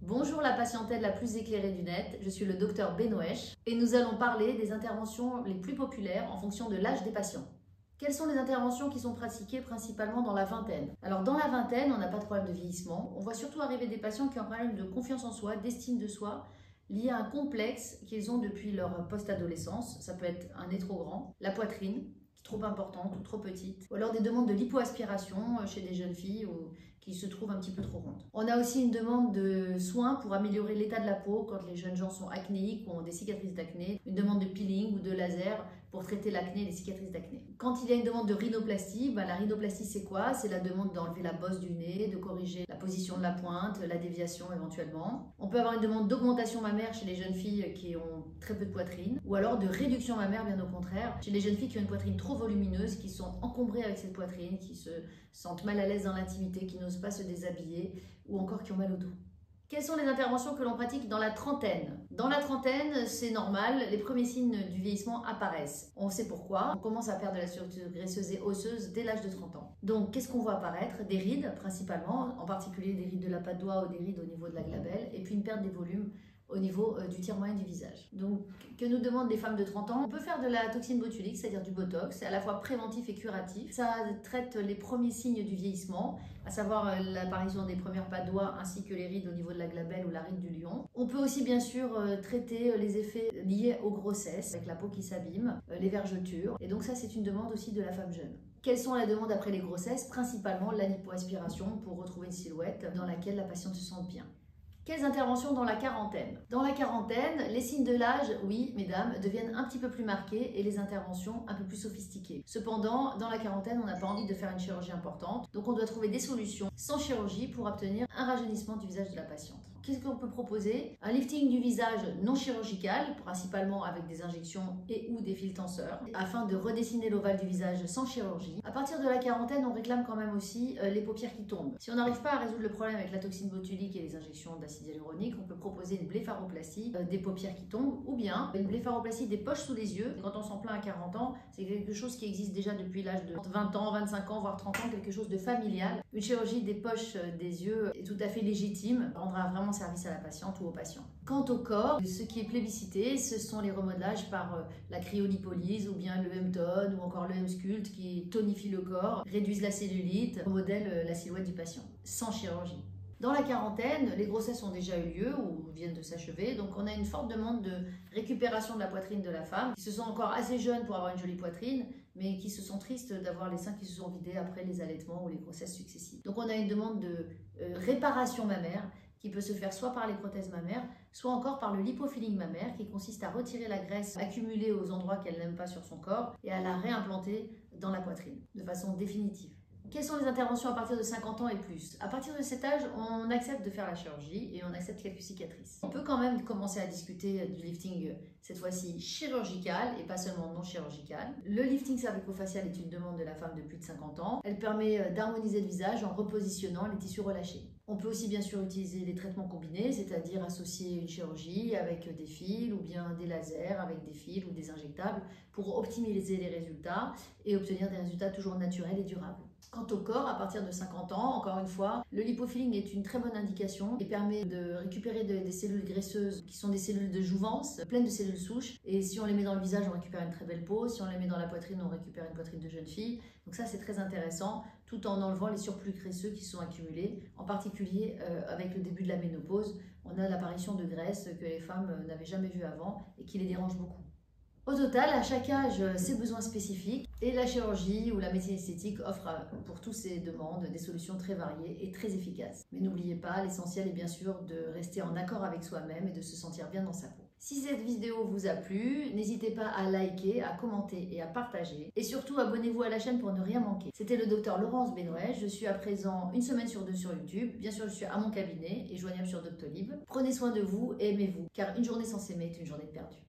Bonjour la patientèle la plus éclairée du net, je suis le docteur Benoëch et nous allons parler des interventions les plus populaires en fonction de l'âge des patients. Quelles sont les interventions qui sont pratiquées principalement dans la vingtaine? Alors dans la vingtaine, on n'a pas de problème de vieillissement, on voit surtout arriver des patients qui ont un problème de confiance en soi, d'estime de soi, lié à un complexe qu'ils ont depuis leur post-adolescence. Ça peut être un nez trop grand, la poitrine trop importante ou trop petite, ou alors des demandes de lipoaspiration chez des jeunes filles ou qui se trouvent un petit peu trop rondes. On a aussi une demande de soins pour améliorer l'état de la peau quand les jeunes gens sont acnéiques ou ont des cicatrices d'acné, une demande de peeling ou de laser pour traiter l'acné et les cicatrices d'acné. Quand il y a une demande de rhinoplastie, la rhinoplastie c'est quoi? C'est la demande d'enlever la bosse du nez, de corriger la position de la pointe, la déviation éventuellement. On peut avoir une demande d'augmentation mammaire chez les jeunes filles qui ont très peu de poitrine, ou alors de réduction mammaire bien au contraire, chez les jeunes filles qui ont une poitrine trop volumineuse, qui sont encombrées avec cette poitrine, qui se sentent mal à l'aise dans l'intimité, qui n'osent pas se déshabiller, ou encore qui ont mal au dos. Quelles sont les interventions que l'on pratique dans la trentaine? Dans la trentaine, c'est normal, les premiers signes du vieillissement apparaissent. On sait pourquoi. On commence à perdre de la structure graisseuse et osseuse dès l'âge de 30 ans. Donc, qu'est-ce qu'on voit apparaître? Des rides, principalement, en particulier des rides de la patte doigt ou des rides au niveau de la glabelle, et puis une perte des volumes au niveau du tiers moyen du visage. Donc, que nous demandent les femmes de 30 ans? On peut faire de la toxine botulique, c'est-à-dire du botox. C'est à la fois préventif et curatif. Ça traite les premiers signes du vieillissement, à savoir l'apparition des premières pattes doigts ainsi que les rides au niveau de la glabelle ou la ride du lion. On peut aussi bien sûr traiter les effets liés aux grossesses, avec la peau qui s'abîme, les vergetures. Et donc ça, c'est une demande aussi de la femme jeune. Quelles sont les demandes après les grossesses? Principalement la lipoaspiration pour retrouver une silhouette dans laquelle la patiente se sente bien. Quelles interventions dans la quarantaine? Dans la quarantaine, les signes de l'âge, oui, mesdames, deviennent un petit peu plus marqués et les interventions un peu plus sophistiquées. Cependant, dans la quarantaine, on n'a pas envie de faire une chirurgie importante, donc on doit trouver des solutions sans chirurgie pour obtenir un rajeunissement du visage de la patiente. Qu'est-ce qu'on peut proposer? Un lifting du visage non chirurgical, principalement avec des injections et ou des fils tenseurs, afin de redessiner l'ovale du visage sans chirurgie. À partir de la quarantaine, on réclame quand même aussi les paupières qui tombent. Si on n'arrive pas à résoudre le problème avec la toxine botulique et les injections d'acide hyaluronique, on peut proposer une blépharoplastie des paupières qui tombent, ou bien une blépharoplastie des poches sous les yeux. Quand on s'en plaint à 40 ans, c'est quelque chose qui existe déjà depuis l'âge de 20 ans, 25 ans, voire 30 ans, quelque chose de familial. Une chirurgie des poches des yeux est tout à fait légitime, rendra vraiment service à la patiente ou au patient. Quant au corps, ce qui est plébiscité, ce sont les remodelages par la cryolipolyse ou bien le M-Tone ou encore le M-Sculpt qui tonifient le corps, réduisent la cellulite, remodèlent la silhouette du patient, sans chirurgie. Dans la quarantaine, les grossesses ont déjà eu lieu ou viennent de s'achever, donc on a une forte demande de récupération de la poitrine de la femme, qui se sent encore assez jeune pour avoir une jolie poitrine, mais qui se sont tristes d'avoir les seins qui se sont vidés après les allaitements ou les grossesses successives. Donc on a une demande de réparation mammaire, qui peut se faire soit par les prothèses mammaires, soit encore par le lipofilling mammaire, qui consiste à retirer la graisse accumulée aux endroits qu'elle n'aime pas sur son corps et à la réimplanter dans la poitrine, de façon définitive. Quelles sont les interventions à partir de 50 ans et plus? À partir de cet âge, on accepte de faire la chirurgie et on accepte quelques cicatrices. On peut quand même commencer à discuter du lifting, cette fois-ci chirurgical et pas seulement non chirurgical. Le lifting cervico-facial est une demande de la femme de plus de 50 ans. Elle permet d'harmoniser le visage en repositionnant les tissus relâchés. On peut aussi bien sûr utiliser des traitements combinés, c'est-à-dire associer une chirurgie avec des fils ou bien des lasers avec des fils ou des injectables pour optimiser les résultats et obtenir des résultats toujours naturels et durables. Quant au corps, à partir de 50 ans, encore une fois, le lipofilling est une très bonne indication et permet de récupérer des cellules graisseuses qui sont des cellules de jouvence, pleines de cellules souches. Et si on les met dans le visage, on récupère une très belle peau. Si on les met dans la poitrine, on récupère une poitrine de jeune fille. Donc ça, c'est très intéressant, tout en enlevant les surplus graisseux qui sont accumulés. En particulier, avec le début de la ménopause, on a l'apparition de graisses que les femmes n'avaient jamais vues avant et qui les dérangent beaucoup. Au total, à chaque âge, ses besoins spécifiques et la chirurgie ou la médecine esthétique offre pour tous ces demandes des solutions très variées et très efficaces. Mais n'oubliez pas, l'essentiel est bien sûr de rester en accord avec soi-même et de se sentir bien dans sa peau. Si cette vidéo vous a plu, n'hésitez pas à liker, à commenter et à partager. Et surtout, abonnez-vous à la chaîne pour ne rien manquer. C'était le docteur Laurence Benoëch. Je suis à présent une semaine sur 2 sur YouTube. Bien sûr, je suis à mon cabinet et joignable sur Doctolib. Prenez soin de vous et aimez-vous, car une journée sans s'aimer est une journée perdue.